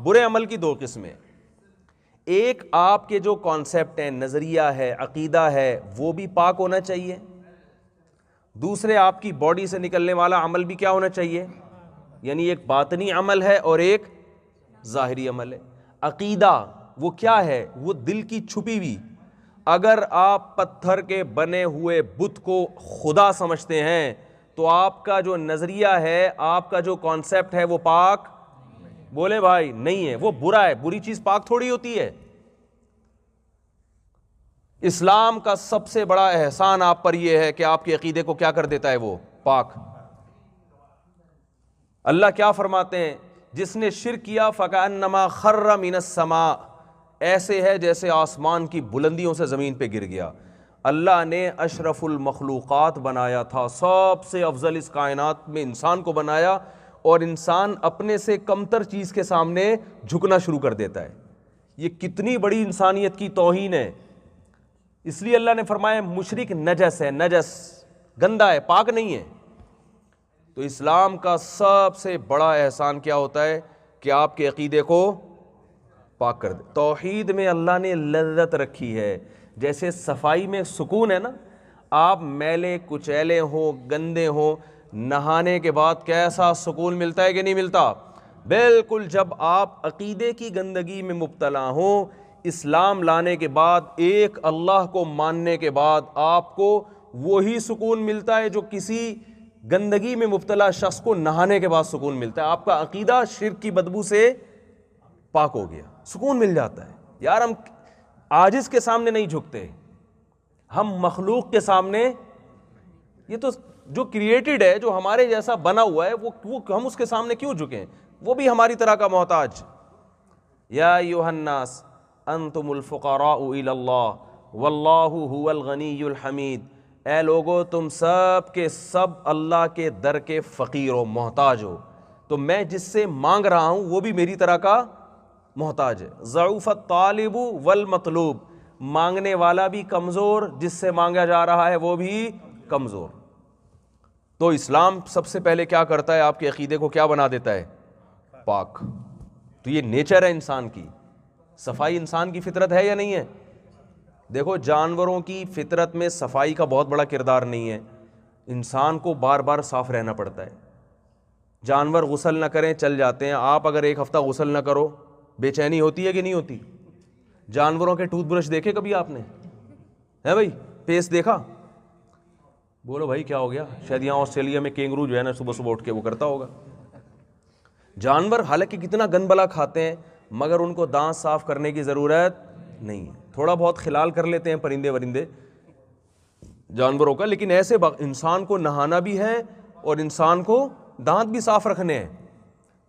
برے عمل کی دو قسمیں، ایک آپ کے جو کانسیپٹ ہیں، نظریہ ہے، عقیدہ ہے، وہ بھی پاک ہونا چاہیے، دوسرے آپ کی باڈی سے نکلنے والا عمل بھی کیا ہونا چاہیے، یعنی ایک باطنی عمل ہے اور ایک ظاہری عمل ہے۔ عقیدہ وہ کیا ہے؟ وہ دل کی چھپی ہوئی، اگر آپ پتھر کے بنے ہوئے بت کو خدا سمجھتے ہیں تو آپ کا جو نظریہ ہے، آپ کا جو کانسیپٹ ہے وہ پاک، بولے بھائی، نہیں ہے، وہ برا ہے۔ بری چیز پاک تھوڑی ہوتی ہے۔ اسلام کا سب سے بڑا احسان آپ پر یہ ہے کہ آپ کے عقیدے کو کیا کر دیتا ہے؟ وہ پاک۔ اللہ کیا فرماتے ہیں؟ جس نے شرک کیا فَكَأَنَّمَا خَرَّ مِنَ السَّمَاءِ، ایسے ہے جیسے آسمان کی بلندیوں سے زمین پہ گر گیا۔ اللہ نے اشرف المخلوقات بنایا تھا، سب سے افضل اس کائنات میں انسان کو بنایا، اور انسان اپنے سے کمتر چیز کے سامنے جھکنا شروع کر دیتا ہے۔ یہ کتنی بڑی انسانیت کی توہین ہے۔ اس لیے اللہ نے فرمایا مشرک نجس ہے، نجس گندا ہے، پاک نہیں ہے۔ تو اسلام کا سب سے بڑا احسان کیا ہوتا ہے؟ کہ آپ کے عقیدے کو پاک کر دے۔ توحید میں اللہ نے لذت رکھی ہے، جیسے صفائی میں سکون ہے نا، آپ میلے کچیلے ہوں، گندے ہوں، نہانے کے بعد کیسا سکون ملتا ہے کہ نہیں ملتا؟ بالکل جب آپ عقیدے کی گندگی میں مبتلا ہوں، اسلام لانے کے بعد، ایک اللہ کو ماننے کے بعد آپ کو وہی سکون ملتا ہے جو کسی گندگی میں مبتلا شخص کو نہانے کے بعد سکون ملتا ہے۔ آپ کا عقیدہ شرک کی بدبو سے پاک ہو گیا، سکون مل جاتا ہے۔ یار ہم عاجز کے سامنے نہیں جھکتے، ہم مخلوق کے سامنے، یہ تو جو کریٹڈ ہے، جو ہمارے جیسا بنا ہوا ہے، وہ ہم اس کے سامنے کیوں جھکیں؟ وہ بھی ہماری طرح کا محتاج۔ یا ایھا الناس انتم الفقراء الی اللہ واللہ هو الغنی الحمید، اے لوگو تم سب کے سب اللہ کے در کے فقیر و محتاج ہو، تو میں جس سے مانگ رہا ہوں وہ بھی میری طرح کا محتاج ہے۔ ضعف الطالب والمطلوب، مانگنے والا بھی کمزور، جس سے مانگا جا رہا ہے وہ بھی کمزور۔ تو اسلام سب سے پہلے کیا کرتا ہے؟ آپ کے عقیدے کو کیا بنا دیتا ہے؟ پاک۔ تو یہ نیچر ہے انسان کی۔ صفائی انسان کی فطرت ہے یا نہیں ہے؟ دیکھو جانوروں کی فطرت میں صفائی کا بہت بڑا کردار نہیں ہے، انسان کو بار بار صاف رہنا پڑتا ہے۔ جانور غسل نہ کریں چل جاتے ہیں، آپ اگر ایک ہفتہ غسل نہ کرو بے چینی ہوتی ہے کہ نہیں ہوتی؟ جانوروں کے ٹوتھ برش دیکھے کبھی آپ نے؟ ہے بھائی پیسٹ دیکھا؟ بولو بھائی کیا ہو گیا؟ شاید یہاں آسٹریلیا میں کینگرو جو ہے نا صبح صبح اٹھ کے وہ کرتا ہوگا۔ جانور حالانکہ کتنا گند بلا کھاتے ہیں، مگر ان کو دانت صاف کرنے کی ضرورت نہیں ہے۔ تھوڑا بہت خلال کر لیتے ہیں پرندے ورندے جانوروں کا، لیکن ایسے انسان کو نہانا بھی ہے اور انسان کو دانت بھی صاف رکھنے ہیں۔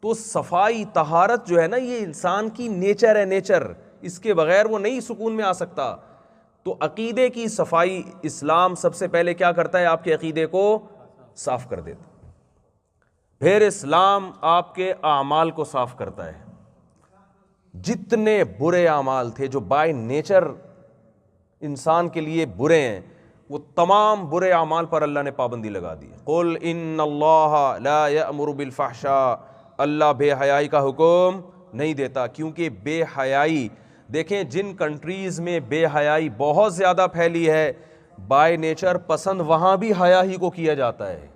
تو صفائی طہارت جو ہے نا، یہ انسان کی نیچر ہے، نیچر، اس کے بغیر وہ نہیں سکون میں آ سکتا۔ تو عقیدے کی صفائی اسلام سب سے پہلے کیا کرتا ہے؟ آپ کے عقیدے کو صاف کر دیتا ہے۔ پھر اسلام آپ کے اعمال کو صاف کرتا ہے۔ جتنے برے اعمال تھے جو بائی نیچر انسان کے لیے برے ہیں، وہ تمام برے اعمال پر اللہ نے پابندی لگا دی۔ قل ان اللہ لا یأمر بالفحشاء، اللہ بے حیائی کا حکم نہیں دیتا، کیونکہ بے حیائی، دیکھیں جن کنٹریز میں بے حیائی بہت زیادہ پھیلی ہے، بائی نیچر پسند وہاں بھی حیا ہی کو کیا جاتا ہے۔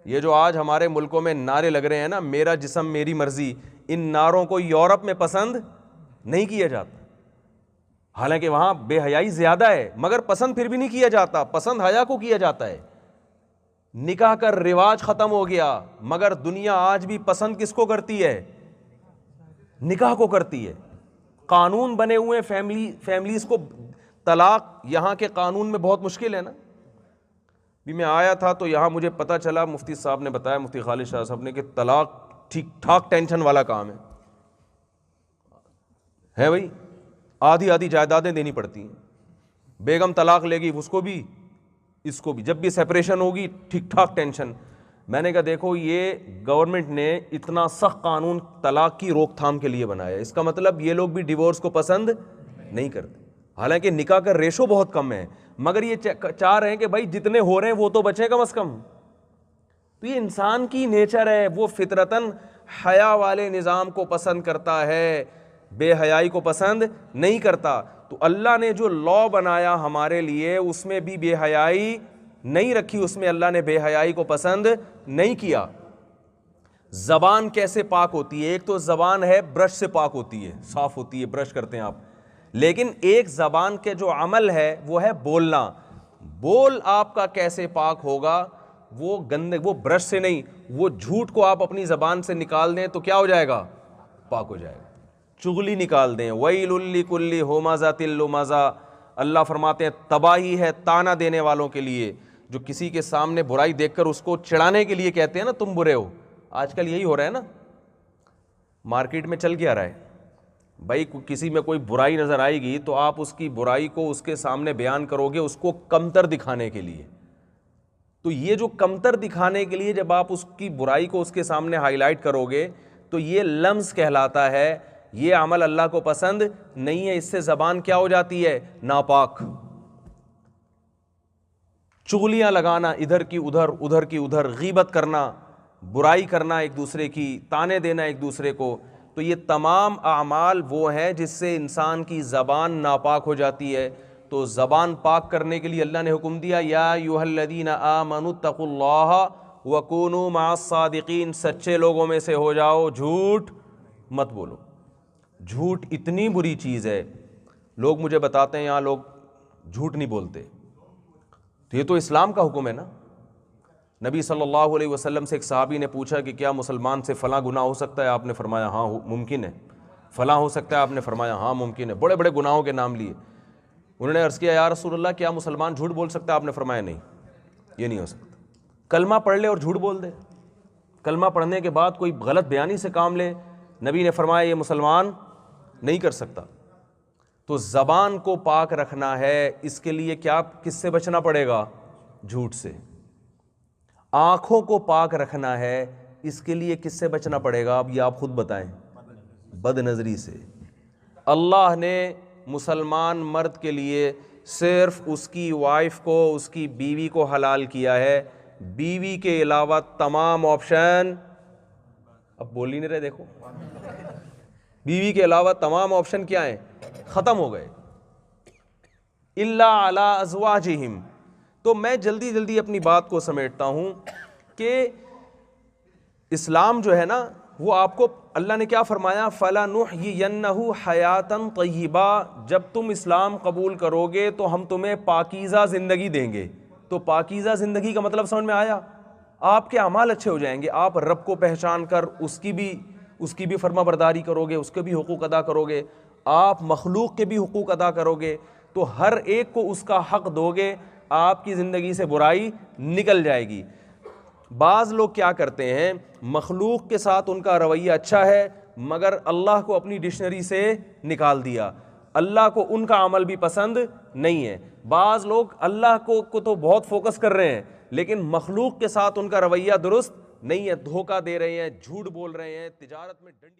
یہ جو آج ہمارے ملکوں میں نعرے لگ رہے ہیں نا، میرا جسم میری مرضی، ان نعروں کو یورپ میں پسند نہیں کیا جاتا، حالانکہ وہاں بے حیائی زیادہ ہے، مگر پسند پھر بھی نہیں کیا جاتا، پسند حیا کو کیا جاتا ہے۔ نکاح کا رواج ختم ہو گیا، مگر دنیا آج بھی پسند کس کو کرتی ہے؟ نکاح کو کرتی ہے۔ قانون بنے ہوئے فیملیز کو طلاق یہاں کے قانون میں بہت مشکل ہے نا۔ بھی میں آیا تھا تو یہاں مجھے پتہ چلا، مفتی صاحب نے بتایا، مفتی خالد شاہ صاحب نے، کہ طلاق ٹھیک ٹھاک ٹینشن والا کام ہے بھائی، آدھی آدھی جائیدادیں دینی پڑتی ہیں، بیگم طلاق لے گی اس کو بھی اس کو بھی، جب بھی سیپریشن ہوگی ٹھیک ٹھاک ٹینشن۔ میں نے کہا دیکھو یہ گورنمنٹ نے اتنا سخت قانون طلاق کی روک تھام کے لیے بنایا، اس کا مطلب یہ لوگ بھی ڈیورس کو پسند نہیں کرتے، حالانکہ نکاح کا ریشو بہت کم ہے، مگر یہ چاہ رہے ہیں کہ بھائی جتنے ہو رہے ہیں وہ تو بچیں کم از کم۔ تو یہ انسان کی نیچر ہے، وہ فطرتاً حیا والے نظام کو پسند کرتا ہے، بے حیائی کو پسند نہیں کرتا۔ تو اللہ نے جو لا بنایا ہمارے لیے اس میں بھی بے حیائی نہیں رکھی، اس میں اللہ نے بے حیائی کو پسند نہیں کیا۔ زبان کیسے پاک ہوتی ہے؟ ایک تو زبان ہے برش سے پاک ہوتی ہے، صاف ہوتی ہے، برش کرتے ہیں آپ، لیکن ایک زبان کے جو عمل ہے وہ ہے بولنا۔ بول آپ کا کیسے پاک ہوگا؟ وہ گندے، وہ برش سے نہیں، وہ جھوٹ کو آپ اپنی زبان سے نکال دیں تو کیا ہو جائے گا؟ پاک ہو جائے گا۔ چغلی نکال دیں، ویل لکل ہمزۃ لمزہ، اللہ فرماتے ہیں تباہی ہے تانا دینے والوں کے لیے، جو کسی کے سامنے برائی دیکھ کر اس کو چڑھانے کے لیے کہتے ہیں نا تم برے ہو۔ آج کل یہی ہو رہا ہے نا، مارکیٹ میں چل کیا رہا ہے بھائی، کسی میں کوئی برائی نظر آئے گی تو آپ اس کی برائی کو اس کے سامنے بیان کرو گے اس کو کمتر دکھانے کے لیے۔ تو یہ جو کمتر دکھانے کے لیے جب آپ اس کی برائی کو اس کے سامنے ہائی لائٹ کرو گے تو یہ لمز کہلاتا ہے، یہ عمل اللہ کو پسند نہیں ہے، اس سے زبان کیا ہو جاتی ہے؟ ناپاک۔ چغلیاں لگانا ادھر کی ادھر، ادھر کی ادھر، غیبت کرنا، برائی کرنا ایک دوسرے کی، تانے دینا ایک دوسرے کو، تو یہ تمام اعمال وہ ہیں جس سے انسان کی زبان ناپاک ہو جاتی ہے۔ تو زبان پاک کرنے کے لیے اللہ نے حکم دیا، یا ایھا الذین آمنوا اتقوا اللہ وکونوا مع الصادقین، سچے لوگوں میں سے ہو جاؤ، جھوٹ مت بولو۔ جھوٹ اتنی بری چیز ہے، لوگ مجھے بتاتے ہیں یہاں لوگ جھوٹ نہیں بولتے، تو یہ تو اسلام کا حکم ہے نا۔ نبی صلی اللہ علیہ وسلم سے ایک صحابی نے پوچھا کہ کیا مسلمان سے فلاں گناہ ہو سکتا ہے؟ آپ نے فرمایا ہاں ممکن ہے۔ فلاں ہو سکتا ہے؟ آپ نے فرمایا ہاں ممکن ہے۔ بڑے بڑے گناہوں کے نام لیے۔ انہوں نے عرض کیا یا رسول اللہ کیا مسلمان جھوٹ بول سکتا ہے؟ آپ نے فرمایا نہیں، یہ نہیں ہو سکتا۔ کلمہ پڑھ لے اور جھوٹ بول دے، کلمہ پڑھنے کے بعد کوئی غلط بیانی سے کام لے، نبی نے فرمایا یہ مسلمان نہیں کر سکتا۔ تو زبان کو پاک رکھنا ہے، اس کے لیے کیا کس سے بچنا پڑے گا؟ جھوٹ سے۔ آنکھوں کو پاک رکھنا ہے، اس کے لیے کس سے بچنا پڑے گا؟ اب یہ آپ خود بتائیں۔ بد نظری سے۔ اللہ نے مسلمان مرد کے لیے صرف اس کی وائف کو، اس کی بیوی کو حلال کیا ہے، بیوی کے علاوہ تمام آپشن، اب بول ہی نہیں رہے دیکھو، بیوی کے علاوہ تمام آپشن کیا ہیں؟ ختم ہو گئے۔ الا علی ازواجہم۔ تو میں جلدی جلدی اپنی بات کو سمیٹتا ہوں کہ اسلام جو ہے نا وہ آپ کو اللہ نے کیا فرمایا؟ فَلَنُحْيِيَنَّهُ حَيَاةً طَيِّبَةً، جب تم اسلام قبول کرو گے تو ہم تمہیں پاکیزہ زندگی دیں گے۔ تو پاکیزہ زندگی کا مطلب سمجھ میں آیا؟ آپ کے اعمال اچھے ہو جائیں گے، آپ رب کو پہچان کر اس کی بھی فرما برداری کرو گے، اس کے بھی حقوق ادا کرو گے، آپ مخلوق کے بھی حقوق ادا کرو گے، تو ہر ایک کو اس کا حق دو گے، آپ کی زندگی سے برائی نکل جائے گی۔ بعض لوگ کیا کرتے ہیں، مخلوق کے ساتھ ان کا رویہ اچھا ہے مگر اللہ کو اپنی ڈکشنری سے نکال دیا، اللہ کو ان کا عمل بھی پسند نہیں ہے۔ بعض لوگ اللہ کو تو بہت فوکس کر رہے ہیں لیکن مخلوق کے ساتھ ان کا رویہ درست نہیں ہے، دھوکہ دے رہے ہیں، جھوٹ بول رہے ہیں، تجارت میں ڈنڈی